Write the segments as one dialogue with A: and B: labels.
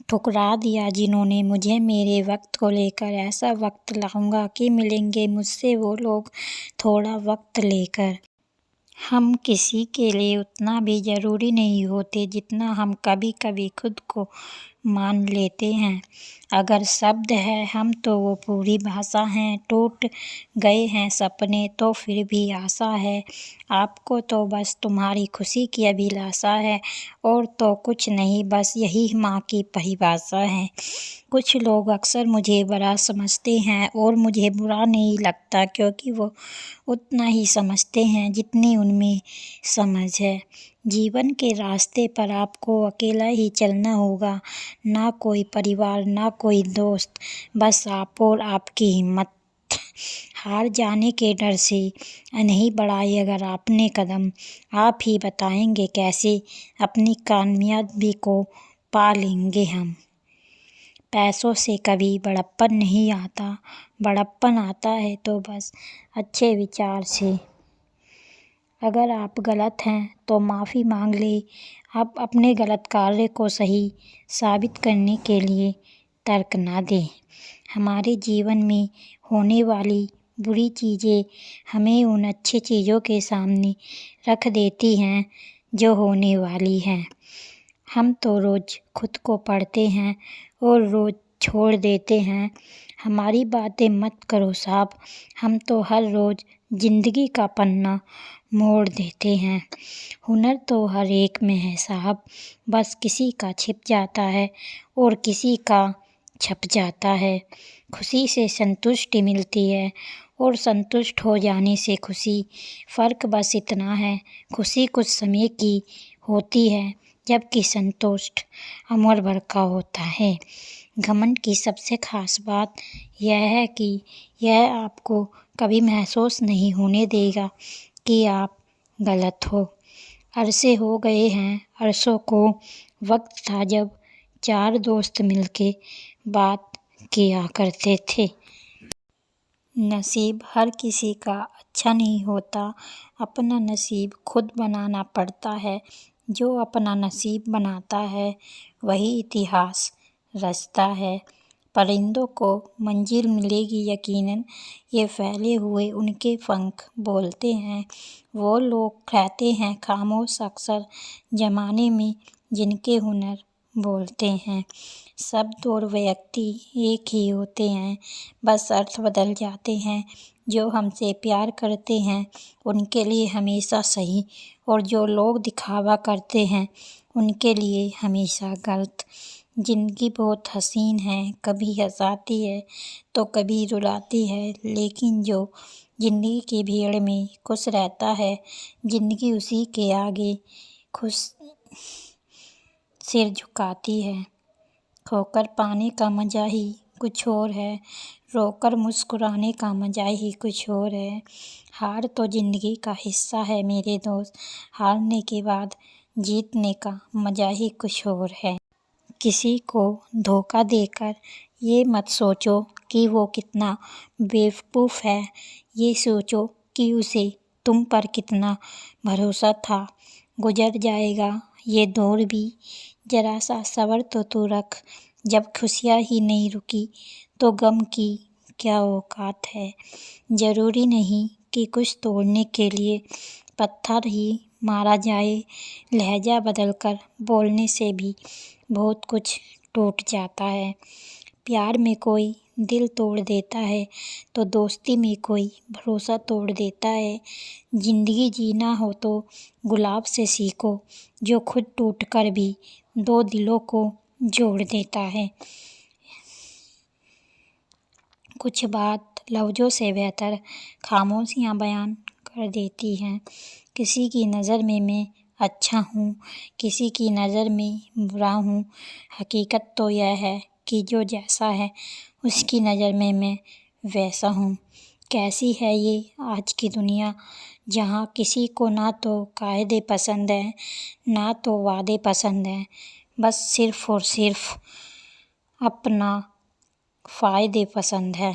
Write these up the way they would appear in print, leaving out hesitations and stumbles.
A: ठुकरा दिया जिन्होंने मुझे। मेरे वक्त को लेकर ऐसा वक्त लाऊंगा कि मिलेंगे मुझसे वो लोग थोड़ा वक्त लेकर। हम किसी के लिए उतना भी ज़रूरी नहीं होते जितना हम कभी कभी खुद को मान लेते हैं। अगर शब्द है हम तो वो पूरी भाषा हैं। टूट गए हैं सपने तो फिर भी आशा है। आपको तो बस तुम्हारी खुशी की अभिलाषा है, और तो कुछ नहीं, बस यही माँ की परिभाषा है। कुछ लोग अक्सर मुझे बड़ा समझते हैं और मुझे बुरा नहीं लगता, क्योंकि वो उतना ही समझते हैं जितनी उनमें समझ है। जीवन के रास्ते पर आपको अकेला ही चलना होगा, ना कोई परिवार ना कोई दोस्त, बस आप और आपकी हिम्मत। हार जाने के डर से नहीं बढ़ाए अगर आपने कदम, आप ही बताएंगे कैसे अपनी कामयाबी को पा लेंगे हम। पैसों से कभी बड़प्पन नहीं आता, बड़प्पन आता है तो बस अच्छे विचार से। अगर आप गलत हैं तो माफ़ी मांग ले। आप अपने गलत कार्य को सही साबित करने के लिए तर्क ना दें। हमारे जीवन में होने वाली बुरी चीज़ें हमें उन अच्छी चीज़ों के सामने रख देती हैं जो होने वाली हैं। हम तो रोज़ खुद को पढ़ते हैं और रोज़ छोड़ देते हैं। हमारी बातें मत करो साहब, हम तो हर रोज़ ज़िंदगी का पन्ना मोड़ देते हैं। हुनर तो हर एक में है साहब, बस किसी का छिप जाता है और किसी का छप जाता है। खुशी से संतुष्टि मिलती है और संतुष्ट हो जाने से खुशी। फ़र्क बस इतना है, खुशी कुछ समय की होती है जबकि संतुष्ट उम्र भर का होता है। घमंड की सबसे ख़ास बात यह है कि यह आपको कभी महसूस नहीं होने देगा कि आप गलत हो। अरसे हो गए हैं, अरसों को वक्त था जब 4 दोस्त मिलके बात किया करते थे। नसीब हर किसी का अच्छा नहीं होता, अपना नसीब खुद बनाना पड़ता है। जो अपना नसीब बनाता है वही इतिहास रचता है। परिंदों को मंजिल मिलेगी यकीनन, ये फैले हुए उनके पंख बोलते हैं। वो लोग कहते हैं खामोश अक्सर ज़माने में जिनके हुनर बोलते हैं। शब्द और व्यक्ति एक ही होते हैं, बस अर्थ बदल जाते हैं। जो हमसे प्यार करते हैं उनके लिए हमेशा सही, और जो लोग दिखावा करते हैं उनके लिए हमेशा गलत। ज़िंदगी बहुत हसीन है, कभी हंसाती है तो कभी रुलाती है, लेकिन जो ज़िंदगी की भीड़ में खुश रहता है, ज़िंदगी उसी के आगे खुश सिर झुकाती है। खोकर पाने का मज़ा ही कुछ और है, रोकर मुस्कुराने का मज़ा ही कुछ और है। हार तो ज़िंदगी का हिस्सा है मेरे दोस्त, हारने के बाद जीतने का मज़ा ही कुछ और है। किसी को धोखा देकर ये मत सोचो कि वो कितना बेवकूफ़ है, ये सोचो कि उसे तुम पर कितना भरोसा था। गुजर जाएगा ये दौर भी, ज़रा सा सब्र तो तू रख। जब खुशियाँ ही नहीं रुकी तो गम की क्या औकात है। ज़रूरी नहीं कि कुछ तोड़ने के लिए पत्थर ही मारा जाए, लहजा बदलकर बोलने से भी बहुत कुछ टूट जाता है। प्यार में कोई दिल तोड़ देता है तो दोस्ती में कोई भरोसा तोड़ देता है। ज़िंदगी जीना हो तो गुलाब से सीखो, जो खुद टूटकर भी 2 दिलों को जोड़ देता है। कुछ बात लफ्ज़ों से बेहतर खामोशियाँ बयान कर देती हैं। किसी की नज़र में मैं अच्छा हूँ, किसी की नज़र में बुरा हूँ। हकीकत तो यह है कि जो जैसा है उसकी नज़र में मैं वैसा हूँ। कैसी है ये आज की दुनिया, जहाँ किसी को ना तो कायदे पसंद हैं ना तो वादे पसंद हैं, बस सिर्फ़ और सिर्फ अपना फ़ायदे पसंद है।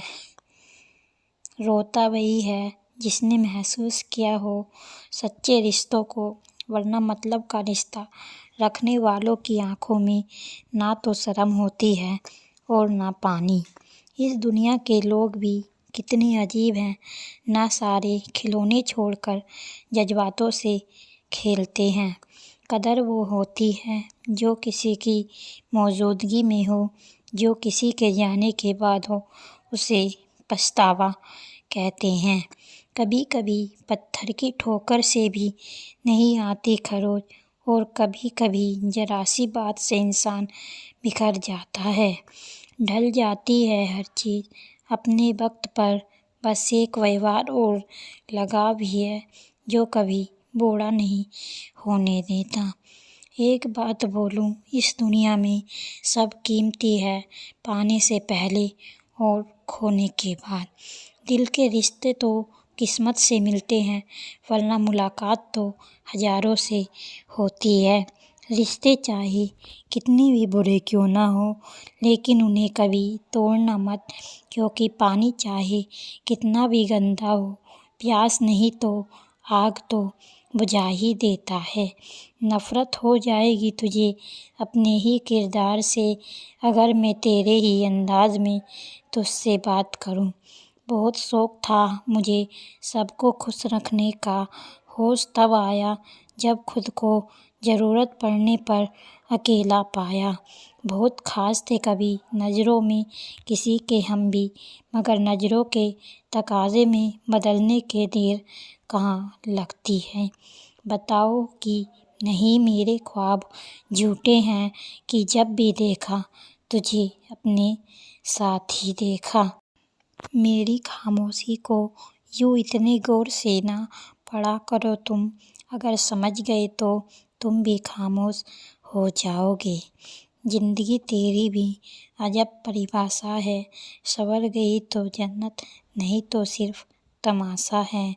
A: रोता वही है जिसने महसूस किया हो सच्चे रिश्तों को, वरना मतलब का रिश्ता रखने वालों की आँखों में ना तो शर्म होती है और ना पानी। इस दुनिया के लोग भी कितने अजीब हैं, ना सारे खिलौने छोड़कर जज्बातों से खेलते हैं। कदर वो होती है जो किसी की मौजूदगी में हो, जो किसी के जाने के बाद हो, उसे पछतावा कहते हैं। कभी कभी पत्थर की ठोकर से भी नहीं आती खरोच, और कभी कभी जरा सी बात से इंसान बिखर जाता है। ढल जाती है हर चीज़ अपने वक्त पर, बस एक व्यवहार और लगाव ही है जो कभी बूढ़ा नहीं होने देता। एक बात बोलूं, इस दुनिया में सब कीमती है, पाने से पहले और खोने के बाद। दिल के रिश्ते तो किस्मत से मिलते हैं, वरना मुलाकात तो हज़ारों से होती है। रिश्ते चाहे कितने भी बुरे क्यों ना हो, लेकिन उन्हें कभी तोड़ना मत, क्योंकि पानी चाहे कितना भी गंदा हो, प्यास नहीं तो आग तो बुझा ही देता है। नफ़रत हो जाएगी तुझे अपने ही किरदार से, अगर मैं तेरे ही अंदाज में तुझसे बात करूं। बहुत शौक़ था मुझे सबको खुश रखने का, होश तब आया जब खुद को ज़रूरत पड़ने पर अकेला पाया। बहुत ख़ास थे कभी नज़रों में किसी के हम भी, मगर नज़रों के तकाज़े में बदलने के देर कहाँ लगती है। बताओ कि नहीं मेरे ख्वाब झूठे हैं, कि जब भी देखा तुझे अपने साथ ही देखा। मेरी खामोशी को यूँ इतने गौर से ना पढ़ा करो तुम, अगर समझ गए तो तुम भी खामोश हो जाओगे। ज़िंदगी तेरी भी अजब परिभाषा है, संवर गई तो जन्नत, नहीं तो सिर्फ तमाशा है।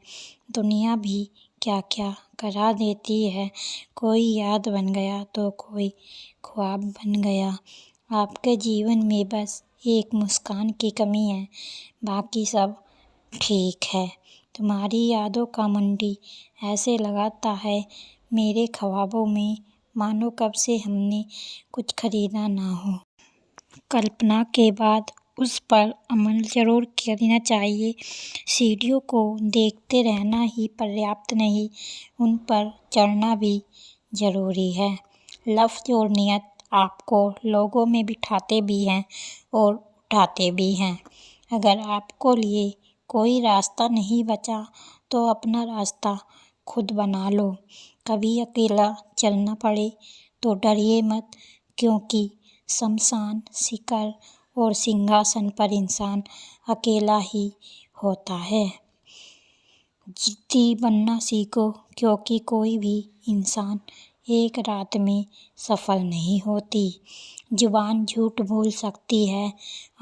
A: दुनिया भी क्या क्या करा देती है, कोई याद बन गया तो कोई ख्वाब बन गया। आपके जीवन में बस एक मुस्कान की कमी है, बाकी सब ठीक है। तुम्हारी यादों का मंडी ऐसे लगाता है मेरे ख्वाबों में, मानो कब से हमने कुछ खरीदा ना हो। कल्पना के बाद उस पर अमल ज़रूर करना चाहिए। सीढ़ियों को देखते रहना ही पर्याप्त नहीं, उन पर चढ़ना भी ज़रूरी है। लफ्ज़ और नियत आपको लोगों में बिठाते भी हैं और उठाते भी हैं। अगर आपको लिए कोई रास्ता नहीं बचा तो अपना रास्ता खुद बना लो। कभी अकेला चलना पड़े तो डरिए मत, क्योंकि शमशान, शिखर और सिंहासन पर इंसान अकेला ही होता है। जिद्दी बनना सीखो, क्योंकि कोई भी इंसान एक रात में सफल नहीं होती। जुबान झूठ बोल सकती है,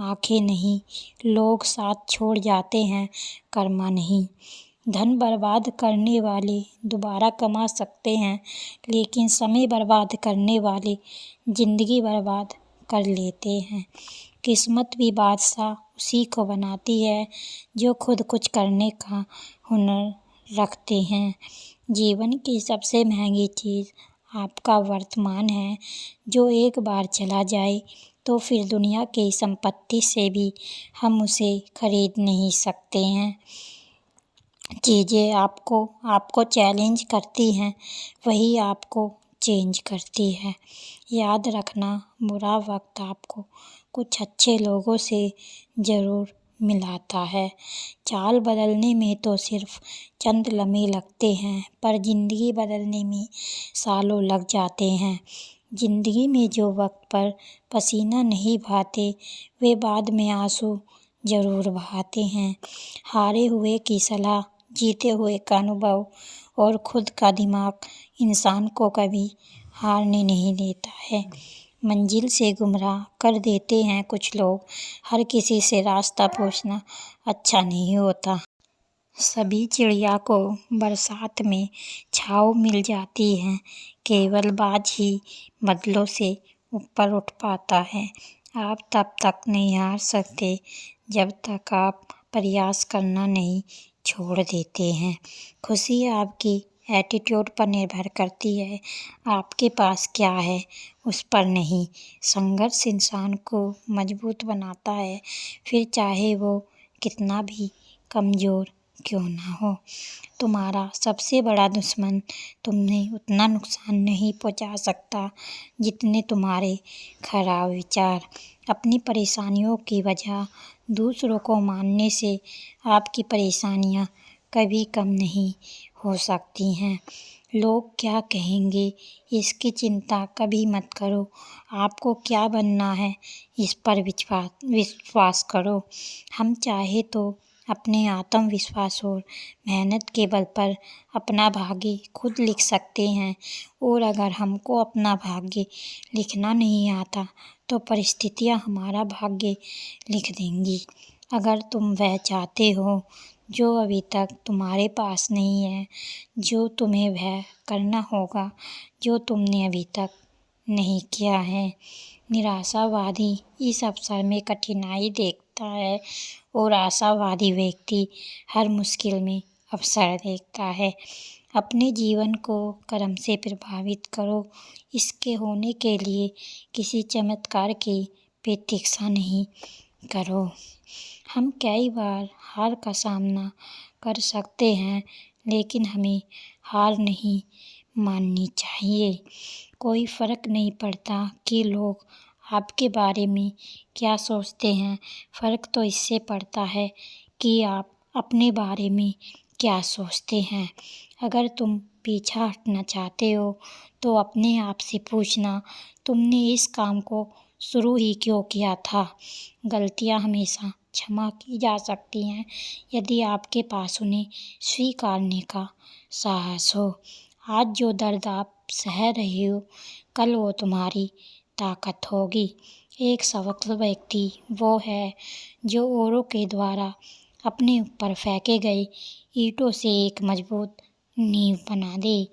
A: आँखें नहीं। लोग साथ छोड़ जाते हैं, कर्मा नहीं। धन बर्बाद करने वाले दोबारा कमा सकते हैं, लेकिन समय बर्बाद करने वाले ज़िंदगी बर्बाद कर लेते हैं। किस्मत भी बादशाह उसी को बनाती है जो खुद कुछ करने का हुनर रखते हैं। जीवन की सबसे महंगी चीज़ आपका वर्तमान है, जो एक बार चला जाए तो फिर दुनिया की संपत्ति से भी हम उसे खरीद नहीं सकते हैं। चीज़ें आपको चैलेंज करती हैं, वही आपको चेंज करती है। याद रखना, बुरा वक्त आपको कुछ अच्छे लोगों से ज़रूर मिलाता है। चाल बदलने में तो सिर्फ चंद लम्हे लगते हैं, पर ज़िंदगी बदलने में सालों लग जाते हैं। ज़िंदगी में जो वक्त पर पसीना नहीं बहाते, वे बाद में आंसू ज़रूर बहाते हैं। हारे हुए की सलाह, जीते हुए का अनुभव और खुद का दिमाग इंसान को कभी हारने नहीं देता है। मंजिल से गुमराह कर देते हैं कुछ लोग, हर किसी से रास्ता पूछना अच्छा नहीं होता। सभी चिड़िया को बरसात में छाँव मिल जाती है, केवल बाज ही बादलों से ऊपर उठ पाता है। आप तब तक नहीं हार सकते जब तक आप प्रयास करना नहीं छोड़ देते हैं। खुशी आपकी एटीट्यूड पर निर्भर करती है, आपके पास क्या है उस पर नहीं। संघर्ष इंसान को मजबूत बनाता है, फिर चाहे वो कितना भी कमज़ोर क्यों ना हो। तुम्हारा सबसे बड़ा दुश्मन तुम्हें उतना नुकसान नहीं पहुंचा सकता जितने तुम्हारे खराब विचार। अपनी परेशानियों की वजह दूसरों को मानने से आपकी परेशानियां कभी कम नहीं हो सकती हैं। लोग क्या कहेंगे इसकी चिंता कभी मत करो। आपको क्या बनना है इस पर विश्वास करो। हम चाहे तो अपने आत्मविश्वास और मेहनत के बल पर अपना भाग्य खुद लिख सकते हैं, और अगर हमको अपना भाग्य लिखना नहीं आता तो परिस्थितियाँ हमारा भाग्य लिख देंगी। अगर तुम वह चाहते हो जो अभी तक तुम्हारे पास नहीं है, जो तुम्हें वह करना होगा जो तुमने अभी तक नहीं किया है। निराशावादी इस अवसर में कठिनाई देखता है और आशावादी व्यक्ति हर मुश्किल में अवसर देखता है। अपने जीवन को कर्म से प्रभावित करो। इसके होने के लिए किसी चमत्कार की प्रतीक्षा नहीं करो। हम कई बार हार का सामना कर सकते हैं, लेकिन हमें हार नहीं माननी चाहिए। कोई फ़र्क नहीं पड़ता कि लोग आपके बारे में क्या सोचते हैं, फ़र्क तो इससे पड़ता है कि आप अपने बारे में क्या सोचते हैं। अगर तुम पीछा हटना चाहते हो तो अपने आप से पूछना, तुमने इस काम को शुरू ही क्यों किया था। गलतियां हमेशा क्षमा की जा सकती हैं यदि आपके पास उन्हें स्वीकारने का साहस हो। आज जो दर्द आप सह रहे हो, कल वो तुम्हारी ताकत होगी। एक सफल व्यक्ति वो है जो औरों के द्वारा अपने ऊपर फेंके गए ईंटों से एक मजबूत नींव बना दे।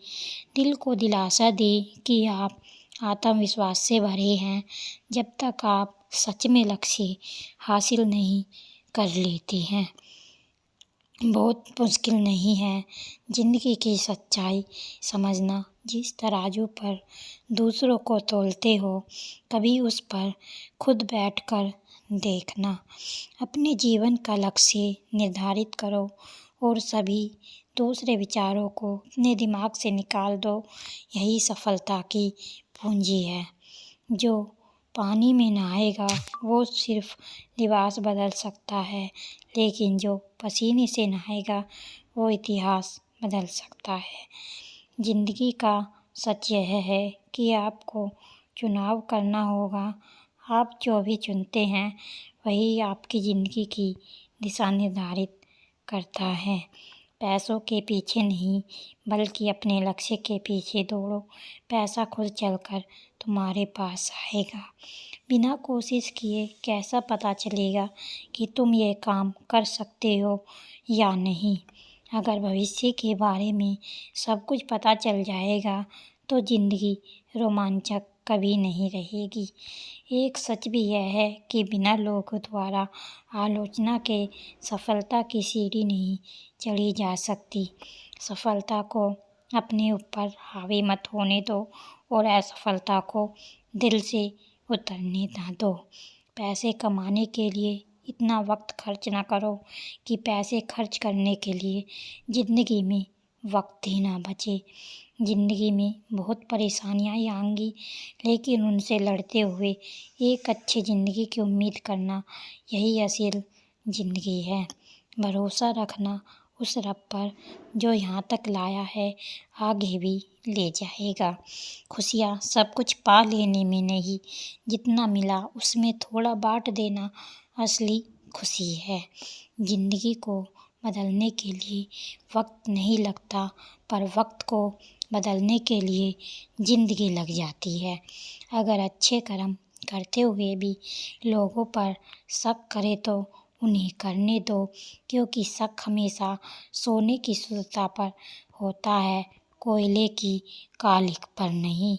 A: दिल को दिलासा दे कि आप आत्मविश्वास से भरे हैं जब तक आप सच में लक्ष्य हासिल नहीं कर लेते हैं। बहुत मुश्किल नहीं है ज़िंदगी की सच्चाई समझना। जिस तराजू पर दूसरों को तोलते हो, कभी उस पर खुद बैठकर देखना। अपने जीवन का लक्ष्य निर्धारित करो और सभी दूसरे विचारों को अपने दिमाग से निकाल दो। यही सफलता की पूंजी है। जो पानी में नहाएगा वो सिर्फ लिबास बदल सकता है, लेकिन जो पसीने से नहाएगा वो इतिहास बदल सकता है। ज़िंदगी का सच यह है कि आपको चुनाव करना होगा। आप जो भी चुनते हैं वही आपकी ज़िंदगी की दिशा निर्धारित करता है। पैसों के पीछे नहीं बल्कि अपने लक्ष्य के पीछे दौड़ो। पैसा खुद चलकर तुम्हारे पास आएगा। बिना कोशिश किए कैसा पता चलेगा कि तुम ये काम कर सकते हो या नहीं। अगर भविष्य के बारे में सब कुछ पता चल जाएगा तो ज़िंदगी रोमांचक कभी नहीं रहेगी। एक सच भी यह है कि बिना लोगों द्वारा आलोचना के सफलता की सीढ़ी नहीं चढ़ी जा सकती। सफलता को अपने ऊपर हावी मत होने दो और असफलता को दिल से उतरने ना दो। पैसे कमाने के लिए इतना वक्त खर्च ना करो कि पैसे खर्च करने के लिए ज़िंदगी में वक्त ही ना बचे। ज़िंदगी में बहुत परेशानियाँ आएंगी, लेकिन उनसे लड़ते हुए एक अच्छी ज़िंदगी की उम्मीद करना यही असल ज़िंदगी है। भरोसा रखना उस रब पर जो यहाँ तक लाया है आगे भी ले जाएगा। खुशियाँ सब कुछ पा लेने में नहीं, जितना मिला उसमें थोड़ा बांट देना असली खुशी है। ज़िंदगी को बदलने के लिए वक्त नहीं लगता, पर वक्त को बदलने के लिए ज़िंदगी लग जाती है। अगर अच्छे कर्म करते हुए भी लोगों पर शक करे तो उन्हें करने दो, क्योंकि शक हमेशा सोने की शुद्धता पर होता है, कोयले की कालिख पर नहीं।